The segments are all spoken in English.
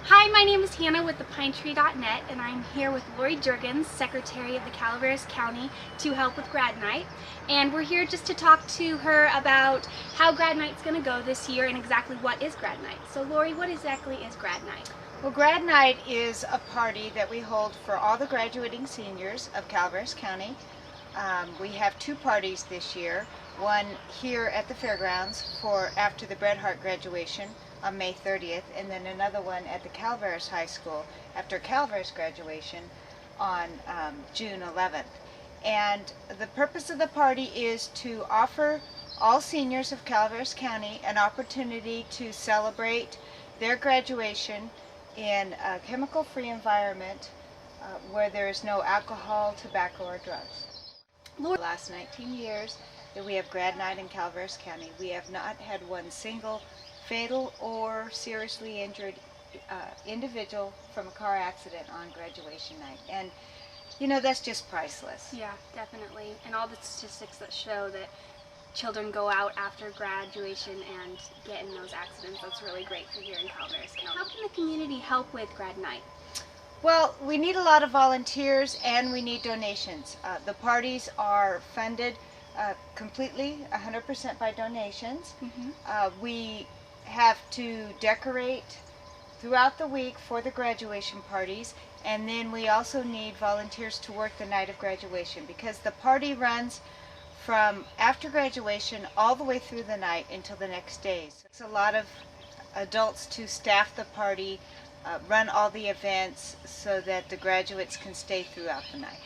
Hi, my name is Hannah with thepinetree.net, and I'm here with Lori Juergens, Secretary of the Calaveras County, to help with Grad Night. And we're here just to talk to her about how Grad Night's going to go this year and exactly what is Grad Night. So Lori, what exactly is Grad Night? Well, Grad Night is a party that we hold for all the graduating seniors of Calaveras County. We have two parties this year, one here at the fairgrounds for after the Bret Harte graduation on May 30th, and then another one at the Calaveras High School after Calaveras graduation on June 11th. And the purpose of the party is to offer all seniors of Calaveras County an opportunity to celebrate their graduation in a chemical-free environment where there is no alcohol, tobacco, or drugs. For the last 19 years that we have Grad Night in Calaveras County, we have not had one single fatal or seriously injured individual from a car accident on graduation night. And you know, that's just priceless. Yeah, definitely. And all the statistics that show that children go out after graduation and get in those accidents, that's really great for here in Calaveras County. How can the community help with Grad Night? Well, we need a lot of volunteers and we need donations. The parties are funded completely, 100% by donations. We have to decorate throughout the week for the graduation parties, and then we also need volunteers to work the night of graduation because the party runs from after graduation all the way through the night until the next day. So it's a lot of adults to staff the party, run all the events so that the graduates can stay throughout the night.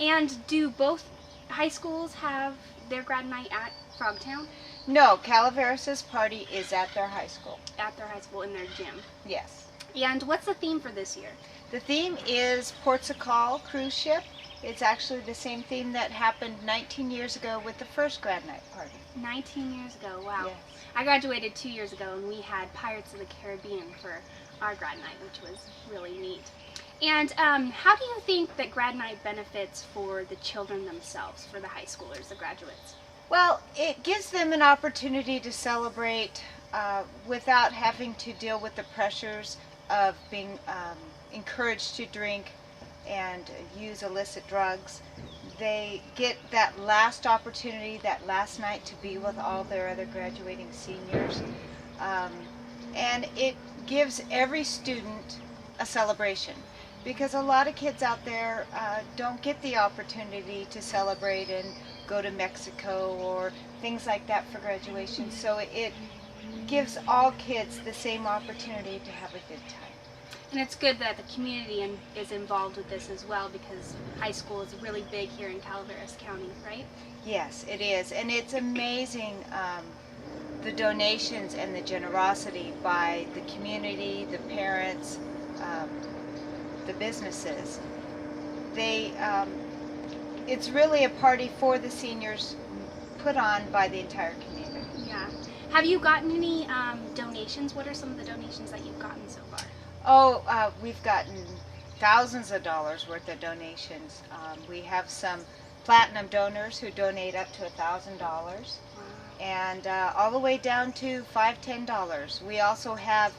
And do both high schools have their Grad Night at Frogtown? No, Calaveras' party is at their high school. At their high school in their gym? Yes. And what's the theme for this year? The theme is Ports a Call cruise ship. It's actually the same theme that happened 19 years ago with the first Grad Night party. 19 years ago, wow. Yes. I graduated 2 years ago and we had Pirates of the Caribbean for our Grad Night, which was really neat. And how do you think that Grad Night benefits for the children themselves, for the high schoolers, the graduates? Well, it gives them an opportunity to celebrate without having to deal with the pressures of being encouraged to drink and use illicit drugs. They get that last opportunity, that last night to be with all their other graduating seniors. And it gives every student a celebration because a lot of kids out there don't get the opportunity to celebrate and go to Mexico or things like that for graduation. So it gives all kids the same opportunity to have a good time. And it's good that the community is involved with this as well because high school is really big here in Calaveras County, right? Yes, it is. And it's amazing the donations and the generosity by the community, the parents, the businesses. It's really a party for the seniors put on by the entire community. Yeah. Have you gotten any donations? What are some of the donations that you've gotten so far? Oh, we've gotten thousands of dollars worth of donations. We have some platinum donors who donate up to $1,000. Wow. And all the way down to $5, $10. We also have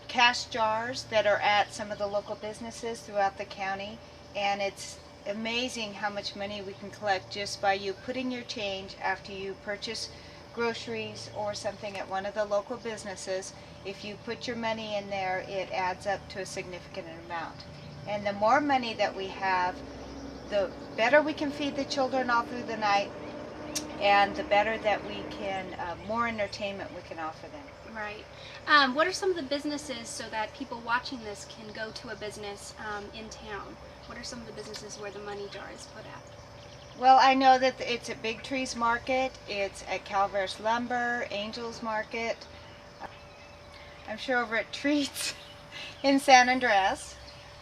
cash jars that are at some of the local businesses throughout the county, and it's amazing how much money we can collect just by you putting your change after you purchase groceries or something at one of the local businesses. If you put your money in there, it adds up to a significant amount. And the more money that we have, the better we can feed the children all through the night, and the better that we can, more entertainment we can offer them. Right. What are some of the businesses so that people watching this can go to a business in town? What are some of the businesses where the money jar is put at? Well, I know that it's at Big Trees Market, it's at Calaveras Lumber, Angels Market, I'm sure over at Treats in San Andres,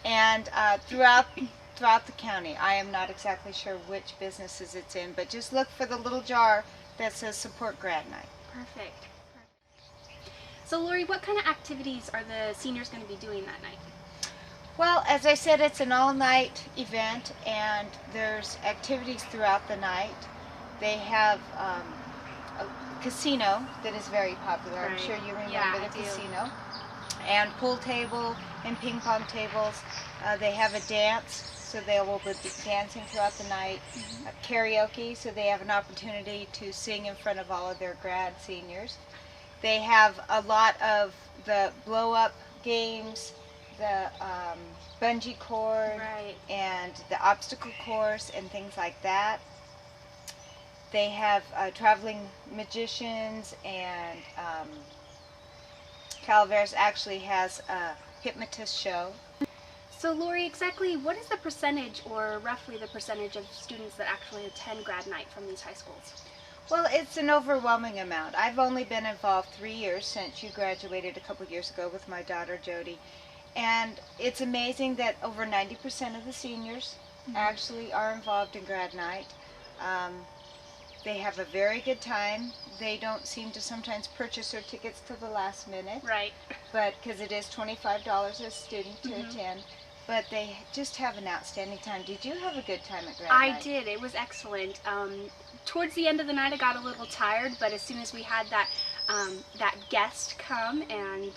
and throughout the county. I am not exactly sure which businesses it's in, but just look for the little jar that says Support Grad Night. Perfect. So Lori, what kind of activities are the seniors going to be doing that night? Well, as I said, it's an all-night event, and there's activities throughout the night. They have a casino that is very popular. Right. I'm sure you remember Yeah, the I do. casino. and pool table and ping pong tables. They have a dance, so they will be dancing throughout the night. Karaoke, so they have an opportunity to sing in front of all of their grad seniors. They have a lot of the blow-up games, the bungee cord, Right. and the obstacle course and things like that. They have traveling magicians, and Calaveras actually has a hypnotist show. So Lori, exactly what is the percentage, or roughly the percentage, of students that actually attend grad night from these high schools? Well, it's an overwhelming amount. I've only been involved 3 years since you graduated a couple years ago with my daughter Jody. And it's amazing that over 90% of the seniors actually are involved in grad night. They have a very good time. They don't seem to sometimes purchase their tickets to the last minute. Right. But because it is $25 a student to attend. But they just have an outstanding time. Did you have a good time at grad night? I did. It was excellent. Towards the end of the night, I got a little tired, but as soon as we had that guest come, and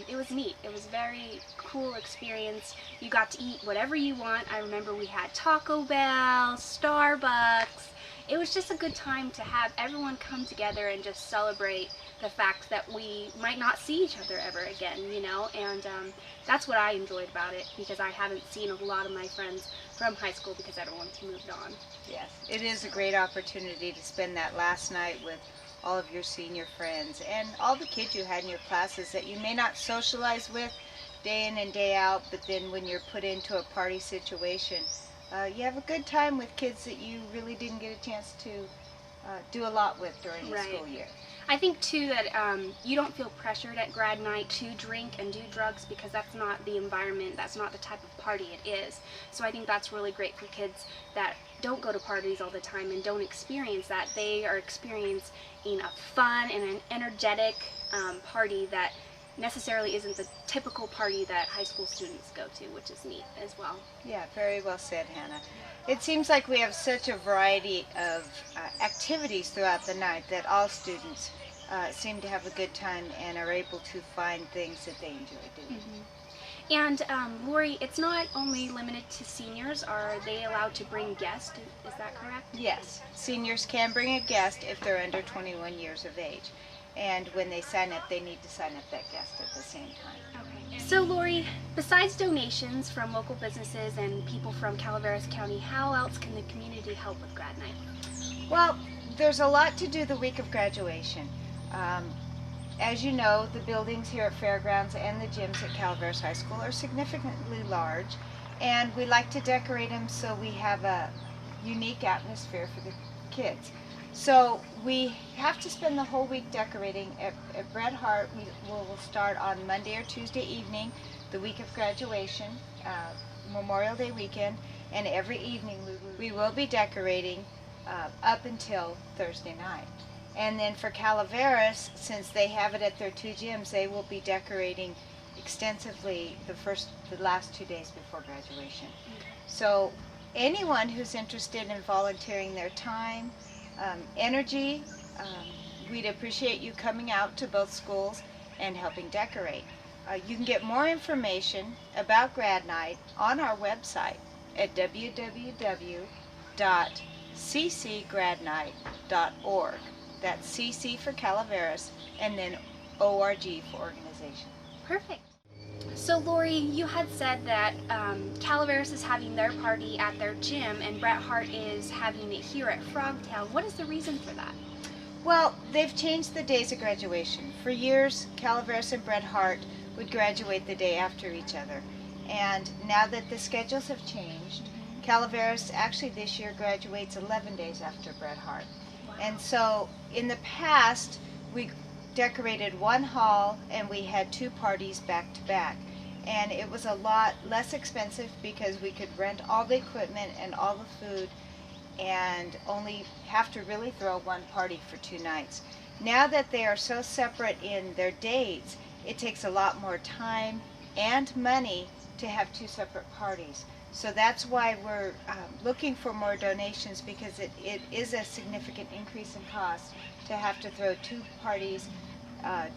it was neat. It was a very cool experience. You got to eat whatever you want. I remember we had Taco Bell, Starbucks. It was just a good time to have everyone come together and just celebrate the fact that we might not see each other ever again, you know, and that's what I enjoyed about it, because I haven't seen a lot of my friends from high school because everyone's moved on. Yes, it is a great opportunity to spend that last night with all of your senior friends and all the kids you had in your classes that you may not socialize with day in and day out, but then when you're put into a party situation, you have a good time with kids that you really didn't get a chance to do a lot with during the school year. I think too that you don't feel pressured at grad night to drink and do drugs, because that's not the environment, that's not the type of party it is. So I think that's really great for kids that don't go to parties all the time and don't experience that. They are experiencing a fun and an energetic party that necessarily isn't the typical party that high school students go to, which is neat as well. Yeah, very well said, Hannah. It seems like we have such a variety of activities throughout the night that all students seem to have a good time and are able to find things that they enjoy doing. And Lori, it's not only limited to seniors. Are they allowed to bring guests? Is that correct? Yes, seniors can bring a guest if they're under 21 years of age. And when they sign up, they need to sign up that guest at the same time. Okay. So Lori, besides donations from local businesses and people from Calaveras County, how else can the community help with grad night? Well, there's a lot to do the week of graduation. As you know, the buildings here at Fairgrounds and the gyms at Calaveras High School are significantly large, and we like to decorate them so we have a unique atmosphere for the kids. So we have to spend the whole week decorating. At Bret Hart, we will start on Monday or Tuesday evening, the week of graduation, Memorial Day weekend, and every evening we will be decorating up until Thursday night. And then for Calaveras, since they have it at their two gyms, they will be decorating extensively the last 2 days before graduation. So anyone who's interested in volunteering their time, energy, we'd appreciate you coming out to both schools and helping decorate. You can get more information about grad night on our website at www.ccgradnight.org. That's CC for Calaveras and then ORG for organization. Perfect. So Lori, you had said that Calaveras is having their party at their gym and Bret Hart is having it here at Frogtown. What is the reason for that? Well, they've changed the days of graduation. For years, Calaveras and Bret Hart would graduate the day after each other. And now that the schedules have changed, Calaveras actually this year graduates 11 days after Bret Hart. Wow. And so in the past, we decorated one hall and we had two parties back to back. And it was a lot less expensive because we could rent all the equipment and all the food and only have to really throw one party for 2 nights. Now that they are so separate in their dates, it takes a lot more time and money to have 2 separate parties. So that's why we're looking for more donations, because it is a significant increase in cost to have to throw 2 parties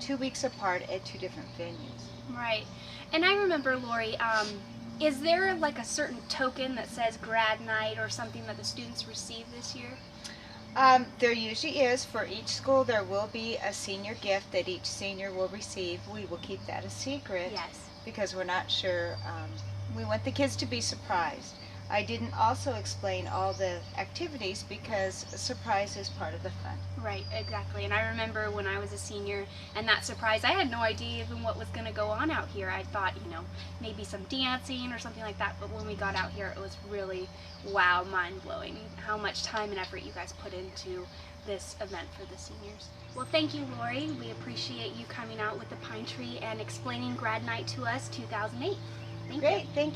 2 weeks apart at 2 different venues. Right. And I remember, Lori, is there like a certain token that says grad night or something that the students receive this year? There usually is. For each school there will be a senior gift that each senior will receive. We will keep that a secret. Yes. Because we're not sure. We want the kids to be surprised. I didn't also explain all the activities because a surprise is part of the fun. Right, exactly. And I remember when I was a senior and that surprise, I had no idea even what was going to go on out here. I thought, maybe some dancing or something like that. But when we got out here, it was really, wow, mind-blowing how much time and effort you guys put into this event for the seniors. Well, thank you, Lori. We appreciate you coming out with the pine tree and explaining Grad Night to us 2008. Thank you. Great, thank you.